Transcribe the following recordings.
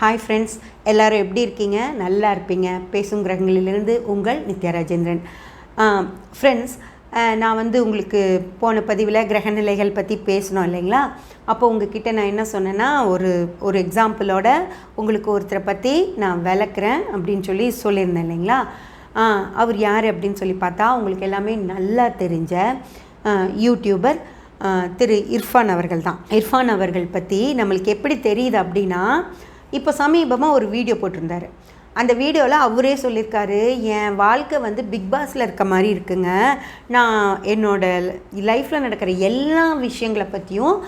Hi friends, எல்லோரும் எப்படி இருக்கீங்க? நல்லா இருப்பீங்க. பேசும் கிரகங்களிலிருந்து உங்கள் நித்யா ராஜேந்திரன். ஃப்ரெண்ட்ஸ், நான் உங்களுக்கு போன பதிவில் கிரகநிலைகள் பற்றி பேசணும் இல்லைங்களா? அப்போ உங்ககிட்ட நான் என்ன சொன்னேன்னா, ஒரு எக்ஸாம்பிளோட உங்களுக்கு ஒருத்தரை பற்றி நான் விளக்குறேன் அப்படின்னு சொல்லியிருந்தேன் இல்லைங்களா? அவர் யார் அப்படின்னு சொல்லி பார்த்தா, உங்களுக்கு எல்லாமே நல்லா தெரிஞ்ச யூடியூபர் திரு இர்ஃபான் அவர்கள் தான். இர்ஃபான் அவர்கள் பற்றி நம்மளுக்கு எப்படி தெரியுது அப்படின்னா, இப்போ சமீபமாக ஒரு வீடியோ போட்டிருந்தார். அந்த வீடியோவில் அவரே சொல்லியிருக்காரு, என் வாழ்க்கை பிக் பாஸில் இருக்க மாதிரி இருக்குங்க. நான் என்னோடய லைஃப்பில் நடக்கிற எல்லா விஷயங்களை பற்றியும்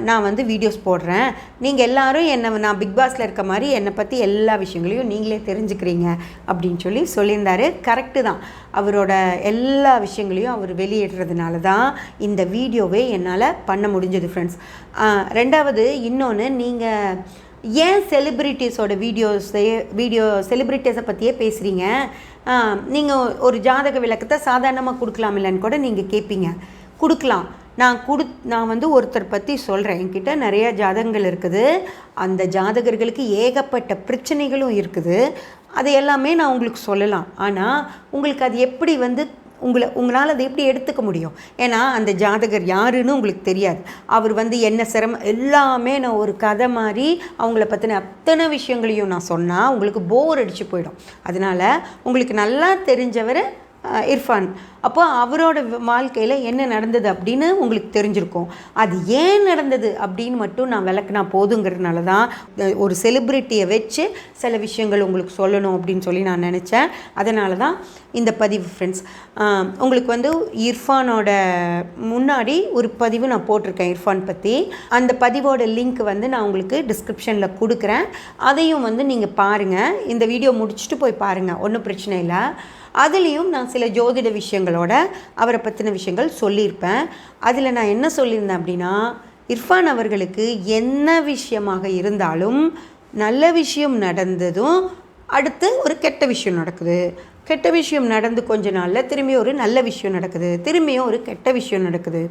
நான் வீடியோஸ் போடுறேன். நீங்கள் எல்லோரும் நான் பிக் பாஸில் இருக்க மாதிரி என்னை பற்றி எல்லா விஷயங்களையும் நீங்களே தெரிஞ்சுக்கிறீங்க அப்படின்னு சொல்லியிருந்தார். கரெக்டு தான். அவரோட எல்லா விஷயங்களையும் அவர் வெளியிடுறதுனால தான் இந்த வீடியோவே என்னால் பண்ண முடிஞ்சது ஃப்ரெண்ட்ஸ். ரெண்டாவது இன்னொன்று, நீங்கள் ஏன் செலிப்ரிட்டிஸோட செலிப்ரிட்டிஸை பற்றியே பேசுகிறீங்க? நீங்கள் ஒரு ஜாதக விளக்கத்தை சாதாரணமாக கொடுக்கலாமில்லன்னு கூட நீங்கள் கேட்பீங்க. கொடுக்கலாம். நான் ஒருத்தர் பற்றி சொல்கிறேன். என்கிட்ட நிறைய ஜாதகங்கள் இருக்குது. அந்த ஜாதகர்களுக்கு ஏகப்பட்ட பிரச்சனைகளும் இருக்குது. அது எல்லாமே நான் உங்களுக்கு சொல்லலாம். ஆனால் உங்களுக்கு அது எப்படி உங்களால் அதை எப்படி எடுத்துக்க முடியும்? ஏன்னா அந்த ஜாதகர் யாருன்னு உங்களுக்கு தெரியாது. அவர் என்ன சிரமம் எல்லாமே நான் ஒரு கதை மாதிரி அவங்கள பற்றின அத்தனை விஷயங்களையும் நான் சொன்னால் உங்களுக்கு போர் அடித்து போயிடும். அதனால் உங்களுக்கு நல்லா தெரிஞ்சவர் இர்ஃபான். அப்போ அவரோட வாழ்க்கையில் என்ன நடந்தது அப்படின்னு உங்களுக்கு தெரிஞ்சிருக்கும். அது ஏன் நடந்தது அப்படின்னு மட்டும் நான் விளக்குனா போதுங்கிறதுனால தான் ஒரு செலிப்ரிட்டியை வச்சு சில விஷயங்கள் உங்களுக்கு சொல்லணும் அப்படின்னு நான் நினச்சேன். அதனால தான் இந்த பதிவு ஃப்ரெண்ட்ஸ். உங்களுக்கு இர்ஃபானோட முன்னாடி ஒரு பதிவு நான் போட்டிருக்கேன் இர்ஃபான் பற்றி. அந்த பதிவோட லிங்க் நான் உங்களுக்கு டிஸ்கிரிப்ஷனில் கொடுக்குறேன். அதையும் நீங்கள் பாருங்கள். இந்த வீடியோ முடிச்சுட்டு போய் பாருங்கள், ஒன்றும் பிரச்சனை இல்லை. அதுலேயும் நான் சில ஜோதிட விஷயங்களோட அவரை பற்றின விஷயங்கள் சொல்லியிருப்பேன். அதில் நான் என்ன சொல்லியிருந்தேன் அப்படின்னா, இர்ஃபான் அவர்களுக்கு என்ன விஷயமாக இருந்தாலும் நல்ல விஷயம் நடந்ததும் அடுத்து ஒரு கெட்ட விஷயம் நடக்குது. கெட்ட விஷயம் நடந்து கொஞ்ச நாளில் திரும்பி ஒரு நல்ல விஷயம் நடக்குது. திரும்பியும் ஒரு கெட்ட விஷயம் நடக்குது.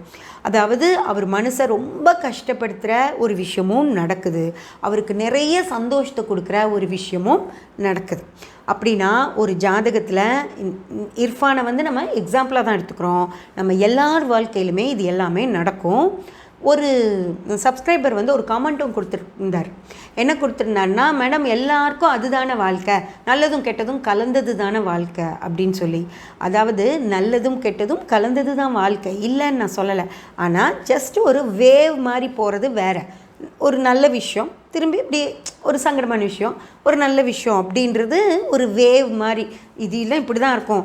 அதாவது அவர் மனசை ரொம்ப கஷ்டப்படுத்துகிற ஒரு விஷயமும் நடக்குது. அவருக்கு நிறைய சந்தோஷத்தை கொடுக்குற ஒரு விஷயமும் நடக்குது. அப்படின்னா ஒரு ஜாதகத்தில் இர்ஃபானை நம்ம எக்ஸாம்பிளாக தான் எடுத்துக்கிறோம். நம்ம எல்லார் வாழ்க்கையிலுமே இது எல்லாமே நடக்கும். ஒரு சப்ஸ்கிரைபர் ஒரு கமெண்ட்டும் கொடுத்துருந்தார். என்ன கொடுத்துருந்தாருன்னா, மேடம் எல்லாருக்கும் அதுதானே வாழ்க்கை, நல்லதும் கெட்டதும் கலந்தது தானே வாழ்க்கை அப்படின்னு அதாவது நல்லதும் கெட்டதும் கலந்தது தான் வாழ்க்கை இல்லைன்னு நான் சொல்லலை. ஆனால் ஜஸ்ட் ஒரு வேவ் மாதிரி போகிறது வேறு. ஒரு நல்ல விஷயம் திரும்பி இப்படி ஒரு சங்கடமான விஷயம், ஒரு நல்ல விஷயம் அப்படின்றது ஒரு வேவ் மாதிரி. இது இல்லை இப்படி தான் இருக்கும்.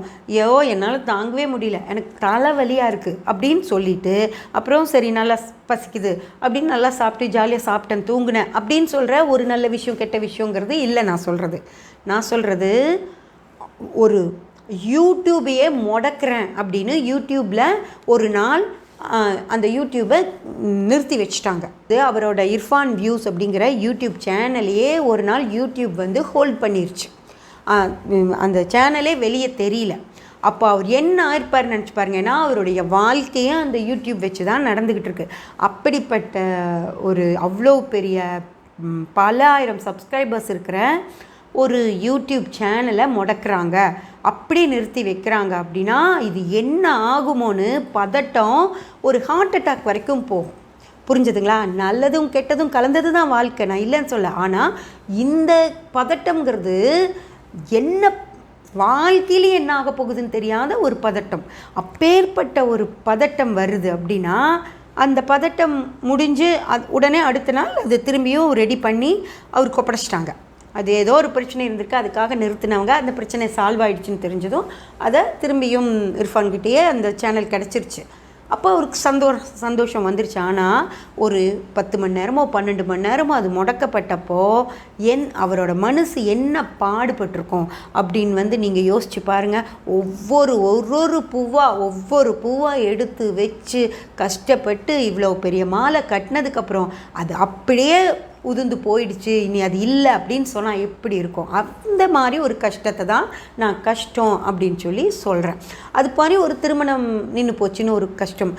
என்னால் தாங்கவே முடியல, எனக்கு தலைவலியாக இருக்குது அப்படின்னு சொல்லிட்டு அப்புறம் சரி நல்லா பசிக்குது அப்படின்னு நல்லா சாப்பிட்டு ஜாலியாக சாப்பிட்டேன் தூங்குனேன் அப்படின்னு சொல்கிற ஒரு நல்ல விஷயம் கெட்ட விஷயங்கிறது இல்லை. நான் சொல்கிறது ஒரு யூடியூபையே முடக்கிறேன் அப்படின்னு யூடியூப்பில் ஒரு நாள் அந்த யூடியூப்பை நிறுத்தி வச்சுட்டாங்க. அவரோட இர்ஃபான் வியூஸ் அப்படிங்கிற யூடியூப் சேனலையே ஒரு நாள் யூடியூப் ஹோல்ட் பண்ணிருச்சு. அந்த சேனலே வெளியே தெரியல. அப்போ அவர் என்ன ஆயிருப்பார் நினச்சி பாருங்க. ஏன்னா அவருடைய வாழ்க்கையே அந்த யூடியூப் வச்சு தான் நடந்துக்கிட்டு இருக்கு. அப்படிப்பட்ட ஒரு அவ்வளோ பெரிய பல ஆயிரம் சப்ஸ்கிரைபர்ஸ் இருக்கிற ஒரு யூடியூப் சேனலை முடக்கிறாங்க, அப்படி நிறுத்தி வைக்கிறாங்க அப்படின்னா இது என்ன ஆகுமோன்னு பதட்டம் ஒரு ஹார்ட் அட்டாக் வரைக்கும் போகும். புரிஞ்சுதுங்களா? நல்லதும் கெட்டதும் கலந்தது தான் வாழ்க்கை, நான் இல்லைன்னு சொல்ல. ஆனால் இந்த பதட்டம்ங்கிறது என்ன வாழ்க்கையிலே என்ன ஆக போகுதுன்னு தெரியாத ஒரு பதட்டம். அப்பேற்பட்ட ஒரு பதட்டம் வருது அப்படின்னா அந்த பதட்டம் முடிஞ்சு உடனே அடுத்த நாள் அது திரும்பியும் ரெடி பண்ணி அவருக்கு ஒப்படைச்சிட்டாங்க. அது ஏதோ ஒரு பிரச்சனை இருந்திருக்கு, அதுக்காக நிறுத்தினவங்க. அந்த பிரச்சனை சால்வ் ஆகிடுச்சின்னு தெரிஞ்சதும் அதை திரும்பியும் இர்ஃபான்கிட்டேயே அந்த சேனல் கிடச்சிருச்சு. அப்போ அவருக்கு சந்தோஷம் வந்துருச்சு. ஆனால் ஒரு 10 மணி நேரமோ 12 மணி நேரமோ அது முடக்கப்பட்டப்போ அவரோட மனசு என்ன பாடுபட்டிருக்கும் அப்படின்னு நீங்கள் யோசிச்சு பாருங்கள். ஒவ்வொரு பூவாக எடுத்து வச்சு கஷ்டப்பட்டு இவ்வளோ பெரிய மாலை கட்டினதுக்கப்புறம் அது அப்படியே உதிர்ந்து போயிடுச்சு, இனி அது இல்லை அப்படின்னு சொன்னால் எப்படி இருக்கும்? அந்த மாதிரி ஒரு கஷ்டத்தை தான் நான் கஷ்டம் அப்படின்னு சொல்லி சொல்கிறேன். அது மாதிரி ஒரு திருமணம் நின்று போச்சுன்னு ஒரு கஷ்டம்,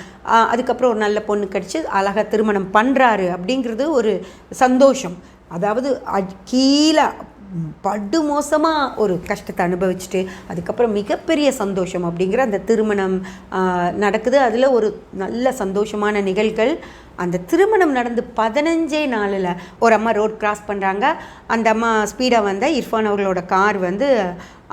அதுக்கப்புறம் ஒரு நல்ல பொண்ணு கிடச்சி அழகாக திருமணம் பண்ணுறாரு அப்படிங்கிறது ஒரு சந்தோஷம். அதாவது கீழே படு மோசமாக ஒரு கஷ்டத்தை அனுபவிச்சுட்டு அதுக்கப்புறம் மிகப்பெரிய சந்தோஷம் அப்படிங்கிற அந்த திருமணம் நடக்குது. அதில் ஒரு நல்ல சந்தோஷமான நிகழ்வுகள். அந்த திருமணம் நடந்து 15 நாளில் ஒரு அம்மா ரோட் கிராஸ் பண்ணுறாங்க. அந்த அம்மா ஸ்பீடாக வந்த இர்ஃபான் அவர்களோட கார் வந்து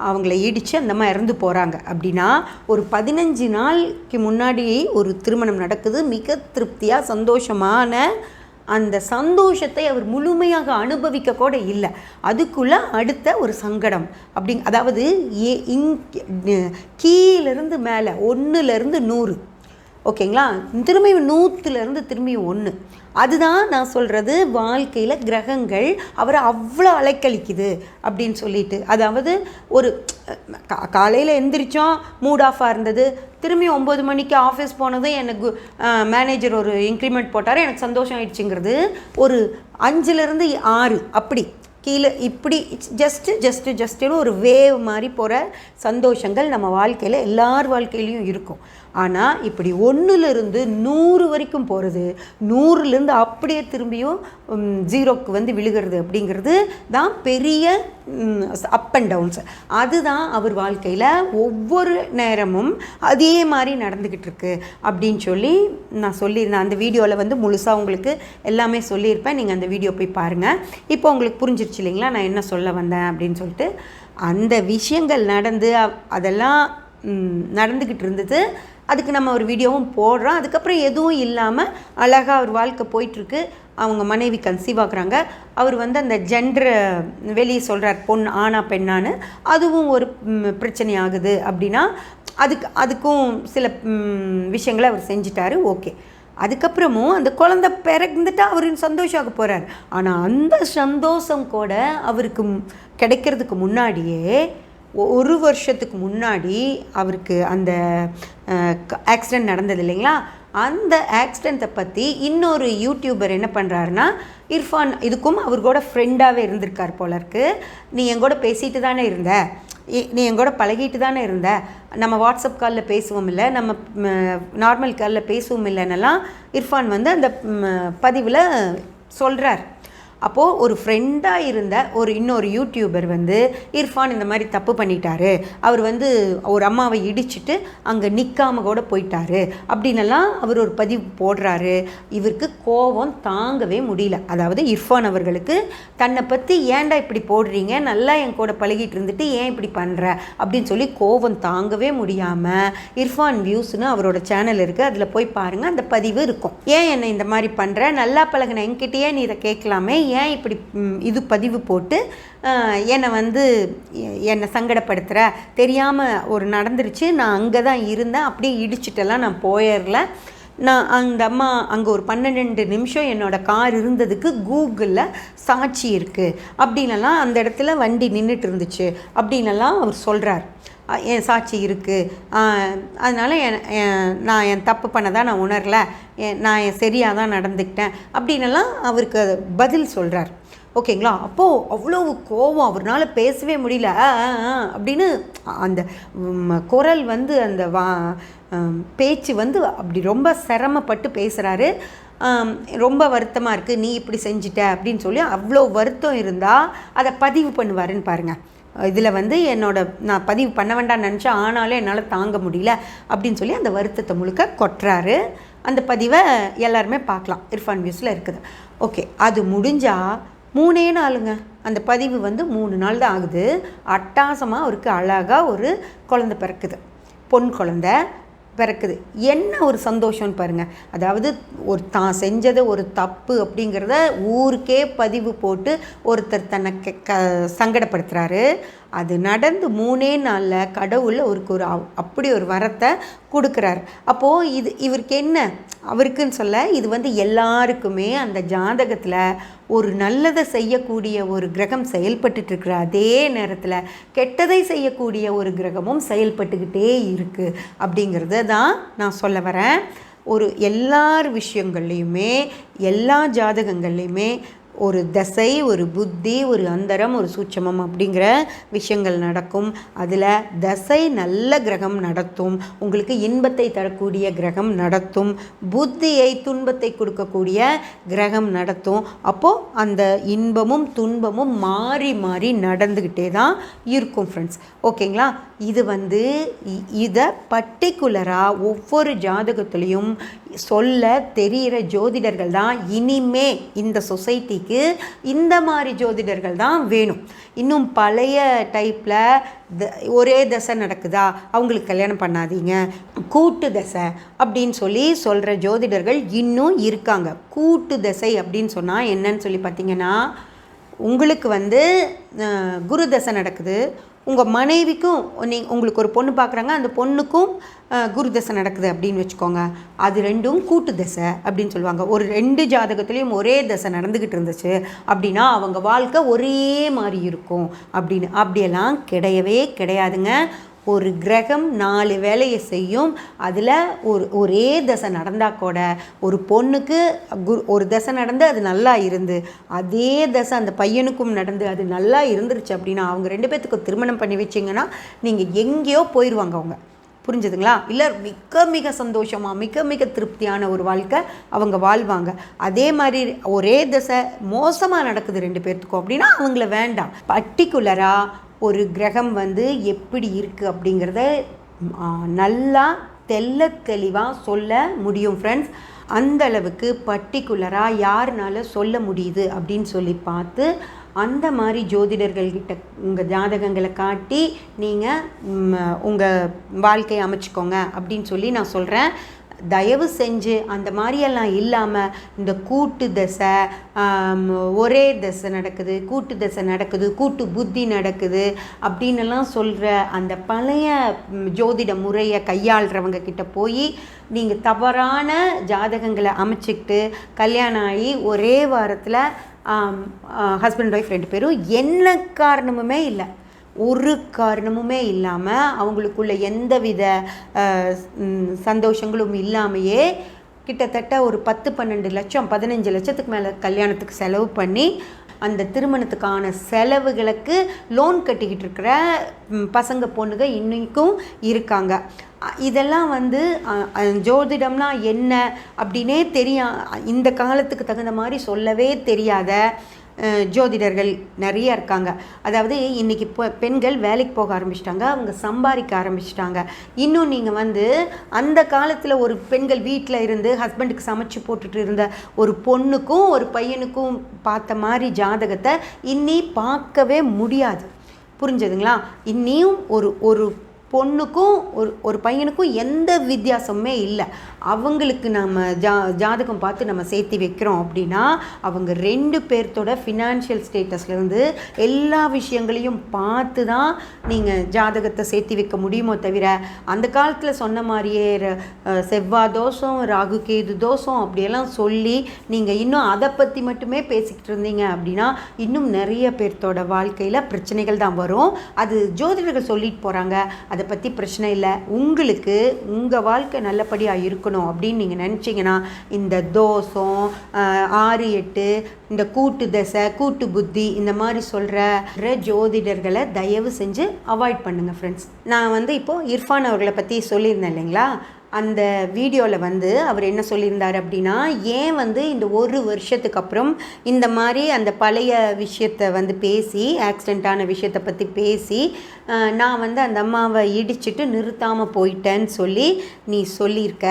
அவங்கள இடித்து அந்த அம்மா இறந்து போகிறாங்க. அப்படின்னா ஒரு 15 நாளுக்கு முன்னாடி ஒரு திருமணம் நடக்குது. மிக திருப்தியாக சந்தோஷமான அந்த சந்தோஷத்தை அவர் முழுமையாக அனுபவிக்க கூட இல்லை. அதுக்குள்ளே அடுத்த ஒரு சங்கடம் அதாவது கீழிருந்து மேலே 1லேருந்து 100, ஓகேங்களா, திரும்பியும் 100லேருந்து திரும்பியும் 1. அதுதான் நான் சொல்கிறது, வாழ்க்கையில் கிரகங்கள் அவரை அவ்வளோ அலைக்கழிக்குது அப்படின்னு சொல்லிட்டு. அதாவது ஒரு காலையில் எந்திரிச்சோம், மூட் ஆஃபாக இருந்தது, திரும்பி 9 மணிக்கு ஆஃபீஸ் போனதும் எனக்கு மேனேஜர் ஒரு இன்க்ரிமெண்ட் போட்டார், எனக்கு சந்தோஷம் ஆயிடுச்சுங்கிறது ஒரு 5லேருந்து 6 அப்படி கீழே இப்படி ஜஸ்ட்டு ஒரு வேவ் மாதிரி போகிற சந்தோஷங்கள் நம்ம வாழ்க்கையில் எல்லார் வாழ்க்கையிலையும் இருக்கும். ஆனால் இப்படி 1லேருந்து 100 வரைக்கும் போகிறது, 100லேருந்து அப்படியே திரும்பியும் 0க்கு வந்து விழுகிறது அப்படிங்கிறது தான் பெரிய அப் அண்ட் டவுன்ஸ். அதுதான் அவர் வாழ்க்கையில் ஒவ்வொரு நேரமும் அதே மாதிரி நடந்துக்கிட்டு இருக்கு அப்படின்னு சொல்லி நான் சொல்லியிருந்தேன். அந்த வீடியோவில் வந்து முழுசாக உங்களுக்கு எல்லாமே சொல்லியிருப்பேன், நீங்கள் அந்த வீடியோ போய் பாருங்கள். இப்போ உங்களுக்கு புரிஞ்சிருச்சு இல்லைங்களா நான் என்ன சொல்ல வந்தேன் அப்படின்னு சொல்லிட்டு. அந்த விஷயங்கள் நடந்து அதெல்லாம் நடந்துக்கிட்டு இருந்தது. அதுக்கு நம்ம ஒரு வீடியோவும் போடுறோம். அதுக்கப்புறம் எதுவும் இல்லாமல் அழகாக அவர் வாழ்க்கை போயிட்டுருக்கு. அவங்க மனைவி கன்சீவ் ஆகுறாங்க. அவர் வந்து அந்த ஜெண்டரை வெளியே சொல்கிறார், பொண்ணு ஆனா பெண்ணான்னு. அதுவும் ஒரு பிரச்சனை ஆகுது அப்படின்னா அதுக்கும் சில விஷயங்களை அவர் செஞ்சிட்டாரு. ஓகே, அதுக்கப்புறமும் அந்த குழந்தை பிறந்துட்டு அவர் சந்தோஷமாக போகிறார். ஆனால் அந்த சந்தோஷம் கூட அவருக்கு கிடைக்கிறதுக்கு முன்னாடியே 1 வருஷத்துக்கு முன்னாடி அவருக்கு அந்த ஆக்சிடெண்ட் நடந்தது இல்லைங்களா, அந்த ஆக்சிடெண்ட்டை பற்றி இன்னொரு யூடியூபர் என்ன பண்ணுறாருன்னா, இர்ஃபான் இதுக்கும் அவர் கூட ஃப்ரெண்டாகவே இருந்திருக்கார் போல இருக்கு. நீ என் கூட பேசிட்டு தானே இருந்த, நீ என் கூட பழகிட்டு தானே இருந்த, நம்ம வாட்ஸ்அப் காலில் பேசுவோம் இல்லை, நம்ம நார்மல் காலில் பேசுவோம் இல்லைன்னெல்லாம் இர்ஃபான் வந்து அந்த பதிவில் சொல்கிறார். அப்போது ஒரு ஃப்ரெண்டாக இருந்த இன்னொரு யூடியூபர் வந்து இர்ஃபான் இந்த மாதிரி தப்பு பண்ணிட்டாரு, அவர் வந்து ஒரு அம்மாவை இடிச்சிட்டு அங்கே நிற்காம கூட போயிட்டாரு அப்படின்னெல்லாம் அவர் ஒரு பதிவு போடுறாரு. இவருக்கு கோபம் தாங்கவே முடியல. அதாவது இர்ஃபான் அவர்களுக்கு தன்னை பற்றி ஏன்டா இப்படி போடுறீங்க, நல்லா என் கூட பழகிட்டு இருந்துட்டு ஏன் இப்படி பண்ணுற அப்படின்னு சொல்லி கோபம் தாங்கவே முடியாமல் இர்ஃபான் வியூஸ்னு அவரோட சேனல் இருக்குது, அதில் போய் பாருங்கள், அந்த பதிவு இருக்கும். ஏன் என்னை இந்த மாதிரி பண்ணுற, நல்லா பழகின என்கிட்டயே நீ இதை கேட்கலாமே, ஏன் இப்படி இது பதிவு போட்டு என்னை சங்கடப்படுத்துகிற, தெரியாமல் ஒரு நடந்துருச்சு, நான் அங்கே தான் இருந்தேன், அப்படியே இடிச்சிட்டெல்லாம் நான் போயிடல. நான் அந்த அம்மா அங்கே ஒரு 12 நிமிஷம் என்னோடய கார் இருந்ததுக்கு கூகுளில் சாட்சி இருக்குது அப்படின்னலாம், அந்த இடத்துல வண்டி நின்றுட்டு இருந்துச்சு அப்படின்னலாம் அவர் சொல்கிறார். என் சாட்சி இருக்குது, அதனால் நான் என் தப்பு பண்ணதான் நான் உணரலை, நான் சரியாக தான் நடந்துக்கிட்டேன் அப்படின்னலாம் அவருக்கு பதில் சொல்கிறார். ஓகேங்களா, அப்போது அவ்வளோ கோபம், அவர்னால பேசவே முடியல அப்படின்னு அந்த குரல் வந்து அந்த பேச்சு வந்து அப்படி ரொம்ப சிரமப்பட்டு பேசுகிறாரு. ரொம்ப வருத்தமாக இருக்குது, நீ இப்படி செஞ்சிட்ட அப்படின்னு சொல்லி அவ்வளோ வருத்தம் இருந்தால் அதை பதிவு பண்ணுவாருன்னு பாருங்கள். இதில் வந்து நான் பதிவு பண்ண வேண்டாம்னு நினச்சேன், ஆனாலும் என்னால் தாங்க முடியல அப்படின்னு சொல்லி அந்த வருத்தத்தை முழுக்க கொட்டுறாரு. அந்த பதிவை எல்லாருமே பார்க்கலாம், இர்ஃபான் வியூஸில் இருக்குது. ஓகே, அது முடிஞ்சால் 3 நாளுங்க, அந்த பதிவு வந்து 3 நாள் தான் ஆகுது. அட்டாசமாக அவருக்கு அழகாக ஒரு குழந்தை பிறக்குது, பொன் குழந்தை பிறக்குது. என்ன ஒரு சந்தோஷம்னு பாருங்கள். அதாவது தான் செஞ்சது ஒரு தப்பு அப்படிங்கிறத ஊருக்கே பதிவு போட்டு ஒருத்தர் தன்னை சங்கடப்படுத்துகிறாரு. அது நடந்து 3 நாளில் கடவுள் அவருக்கு அப்படி ஒரு வரத்தை கொடுக்குறாரு. அப்போது இவருக்கு என்ன, அவருக்குன்னு சொல்ல, இது வந்து எல்லாருக்குமே அந்த ஜாதகத்தில் ஒரு நல்லதை செய்யக்கூடிய ஒரு கிரகம் செயல்பட்டுருக்கிற அதே நேரத்தில் கெட்டதை செய்யக்கூடிய ஒரு கிரகமும் செயல்பட்டுக்கிட்டே இருக்குது அப்படிங்கிறத தான் நான் சொல்ல வரேன். எல்லார் விஷயங்கள்லையுமே எல்லா ஜாதகங்கள்லையுமே ஒரு தசை, ஒரு புத்தி, ஒரு அந்தரம், ஒரு சூட்சமம் அப்படிங்கிற விஷயங்கள் நடக்கும். அதில் தசை நல்ல கிரகம் நடத்தும், உங்களுக்கு இன்பத்தை தரக்கூடிய கிரகம் நடத்தும், புத்தியை துன்பத்தை கொடுக்கக்கூடிய கிரகம் நடத்தும். அப்போது அந்த இன்பமும் துன்பமும் மாறி மாறி நடந்துக்கிட்டே தான் இருக்கும் ஃப்ரெண்ட்ஸ். ஓகேங்களா? இது இதை பர்டிகுலராக ஒவ்வொரு ஜாதகத்துலேயும் சொல்ல தெரிகிற ஜோதிடர்கள் தான் இனிமே இந்த சொசைட்டிக்கு இந்த மாதிரி ஜோதிடர்கள் தான் வேணும். இன்னும் பழைய டைப்பில் ஒரே தசை நடக்குதா, அவங்களுக்கு கல்யாணம் பண்ணாதீங்க, கூட்டு தசை அப்படின்னு சொல்கிற ஜோதிடர்கள் இன்னும் இருக்காங்க. கூட்டு தசை அப்படின்னு சொன்னால் என்னன்னு சொல்லி பார்த்தீங்கன்னா, உங்களுக்கு குரு தசை நடக்குது, உங்கள் மனைவிக்கும் உங்களுக்கு ஒரு பொண்ணு பார்க்குறாங்க, அந்த பொண்ணுக்கும் குரு தசை நடக்குது அப்படின்னு வச்சுக்கோங்க. அது ரெண்டும் கூட்டு தசை அப்படின்னு சொல்லுவாங்க. ஒரு 2 ஜாதகத்துலேயும் ஒரே தசை நடந்துக்கிட்டு இருந்துச்சு அப்படின்னா அவங்க வாழ்க்கை ஒரே மாதிரி இருக்கும் அப்படின்னு. அப்படியெல்லாம் கிடையவே கிடையாதுங்க. ஒரு கிரகம் 4 வேலையை செய்யும். அதில் ஒரே தசை நடந்தால் கூட ஒரு பொண்ணுக்கு ஒரு தசை நடந்து அது நல்லா இருந்து, அதே தசை அந்த பையனுக்கும் நடந்து அது நல்லா இருந்துருச்சு அப்படின்னா அவங்க 2 பேர்த்துக்கு திருமணம் பண்ணி வச்சிங்கன்னா நீங்கள் எங்கேயோ போயிடுவாங்க அவங்க. புரிஞ்சுதுங்களா? இல்லை மிக மிக சந்தோஷமாக மிக மிக திருப்தியான ஒரு வாழ்க்கை அவங்க வாழ்வாங்க. அதே மாதிரி ஒரே தசை மோசமாக நடக்குது 2 பேர்த்துக்கும் அப்படின்னா அவங்கள வேண்டாம். பர்டிகுலராக ஒரு கிரகம் எப்படி இருக்குது அப்படிங்கிறத நல்லா தெளிவாக சொல்ல முடியும் ஃப்ரெண்ட்ஸ். அந்த அளவுக்கு பர்டிகுலராக யாருனால சொல்ல முடியுது அப்படின்னு பார்த்து அந்த மாதிரி ஜோதிடர்கள்கிட்ட உங்கள் ஜாதகங்களை காட்டி நீங்கள் உங்கள் வாழ்க்கையை அமைச்சிக்கோங்க அப்படின்னு நான் சொல்கிறேன். தயவு செஞ்சு அந்த மாதிரியெல்லாம் இல்லாமல் இந்த கூட்டு தசை, ஒரே தசை நடக்குது, கூட்டு தசை நடக்குது, கூட்டு புத்தி நடக்குது அப்படின்னுலாம் சொல்கிற அந்த பழைய ஜோதிட முறையை கையாளுறவங்க கிட்ட போய் நீங்கள் தவறான ஜாதகங்களை அமைச்சிக்கிட்டு கல்யாணம் ஆகி ஒரே வாரத்தில் ஹஸ்பண்ட் ஒய்ஃப் 2 பேரும் என்ன காரணமுமே இல்லை, ஒரு காரணமுமே இல்லாமல் அவங்களுக்குள்ள எந்தவித சந்தோஷங்களும் இல்லாமையே கிட்டத்தட்ட ஒரு 10-12 லட்சம் 15 லட்சத்துக்கு மேலே கல்யாணத்துக்கு செலவு பண்ணி அந்த திருமணத்துக்கான செலவுகளுக்கு லோன் கட்டிக்கிட்டு இருக்கிற பசங்க பொண்ணுங்க இன்றைக்கும் இருக்காங்க. இதெல்லாம் ஜோதிடம்னா என்ன அப்படின்னே இந்த காலத்துக்கு தகுந்த மாதிரி சொல்லவே தெரியாத ஜோதிடர்கள் நிறைய இருக்காங்க. அதாவது இன்றைக்கி பெண்கள் வேலைக்கு போக ஆரம்பிச்சிட்டாங்க, அவங்க சம்பாதிக்க ஆரம்பிச்சிட்டாங்க. இன்னும் நீங்கள் அந்த காலத்தில் ஒரு பெண்கள் வீட்டில் இருந்து ஹஸ்பண்டுக்கு சமைச்சு போட்டுட்டு இருந்த ஒரு பொண்ணுக்கும் ஒரு பையனுக்கும் பார்த்த மாதிரி ஜாதகத்தை இன்னி பார்க்கவே முடியாது. புரிஞ்சதுங்களா? இன்னியும் ஒரு பொண்ணுக்கும் ஒரு பையனுக்கும் எந்த வித்தியாசமுமே இல்லை. அவங்களுக்கு நம்ம ஜாதகம் பார்த்து நம்ம சேர்த்து வைக்கிறோம் அப்படின்னா அவங்க 2 பேர்த்தோட ஃபினான்ஷியல் ஸ்டேட்டஸ்லேருந்து எல்லா விஷயங்களையும் பார்த்து தான் நீங்கள் ஜாதகத்தை சேர்த்து வைக்க முடியுமோ தவிர அந்த காலத்தில் சொன்ன மாதிரியே செவ்வாய் தோஷம், ராகு கேது தோஷம் அப்படியெல்லாம் சொல்லி நீங்கள் இன்னும் அதை பற்றி மட்டுமே பேசிக்கிட்டு இருந்தீங்க அப்படின்னா இன்னும் நிறைய பேர்த்தோட வாழ்க்கையில் பிரச்சனைகள் தான் வரும். அது ஜோதிடர்கள் சொல்லிட்டு போகிறாங்க, அதை பற்றி பிரச்சனை இல்லை. உங்களுக்கு உங்கள் வாழ்க்கை நல்லபடியாக இருக்கணும் அப்படின்னு நீங்கள் நினச்சிங்கன்னா இந்த தோஷம் 6-8 இந்த கூட்டு தசை, கூட்டு புத்தி இந்த மாதிரி சொல்கிற ஜோதிடர்களை தயவு செஞ்சு அவாய்ட் பண்ணுங்கள் ஃப்ரெண்ட்ஸ். நான் இப்போது இர்ஃபான் அவர்களை பற்றி சொல்லியிருந்தேன் இல்லைங்களா? அந்த வீடியோவில் அவர் என்ன சொல்லியிருந்தார் அப்படின்னா, ஏன் இந்த 1 வருஷத்துக்கு அப்புறம் இந்த மாதிரி அந்த பழைய விஷயத்தை பேசி ஆக்சிடெண்ட்டான விஷயத்தை பற்றி பேசி நான் அந்த அம்மாவை இடிச்சிட்டு நிறுத்தாமல் போயிட்டேன்னு சொல்லி நீ சொல்லியிருக்க.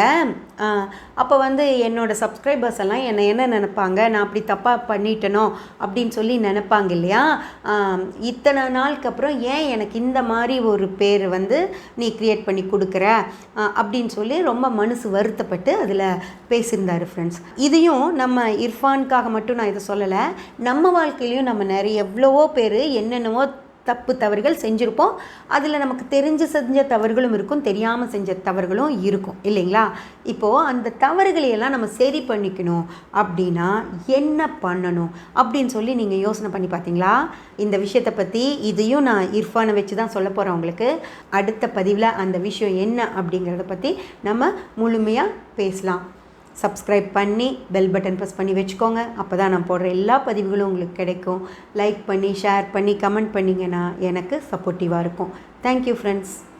அப்போ என்னோடய சப்ஸ்கிரைபர்ஸ் எல்லாம் என்ன நினைப்பாங்க, நான் அப்படி தப்பாக பண்ணிட்டனோ அப்படின்னு சொல்லி நினைப்பாங்க இல்லையா? இத்தனை நாளுக்கு அப்புறம் ஏன் எனக்கு இந்த மாதிரி ஒரு பேர் நீ க்ரியேட் பண்ணி கொடுக்குற அப்படின்னு சொல்லி ரொம்ப மனசு வருத்தப்பட்டு அதில் பேசியிருந்தார் ஃப்ரெண்ட்ஸ். இதையும் நம்ம இர்ஃபானுக்காக மட்டும் நான் இதை சொல்லலை, நம்ம வாழ்க்கையிலையும் நம்ம எவ்வளவோ பேர் என்னென்னவோ தப்பு தவறுகள் செஞ்சுருப்போம். அதில் நமக்கு தெரிஞ்சு செஞ்ச தவறுகளும் இருக்கும், தெரியாமல் செஞ்ச தவறுகளும் இருக்கும் இல்லைங்களா? இப்போது அந்த தவறுகளையெல்லாம் நம்ம சரி பண்ணிக்கணும் அப்படின்னா என்ன பண்ணணும் அப்படின்னு சொல்லி நீங்கள் யோசனை பண்ணி பார்த்தீங்களா? இந்த விஷயத்தை பற்றி இதையும் நான் இர்ஃபானை வச்சு தான் சொல்ல போகிறேன் உங்களுக்கு. அடுத்த பதிவில் அந்த விஷயம் என்ன அப்படிங்கிறத பற்றி நம்ம முழுமையாக பேசலாம். சப்ஸ்கிரைப் பண்ணி பெல் பட்டன் ப்ரெஸ் பண்ணி வச்சுக்கோங்க. அப்போ தான் நான் போடுற எல்லா பதிவுகளும் உங்களுக்கு கிடைக்கும். லைக் பண்ணி ஷேர் பண்ணி கமெண்ட் பண்ணிங்கன்னா எனக்கு சப்போர்ட்டிவாக இருக்கும். Thank you friends.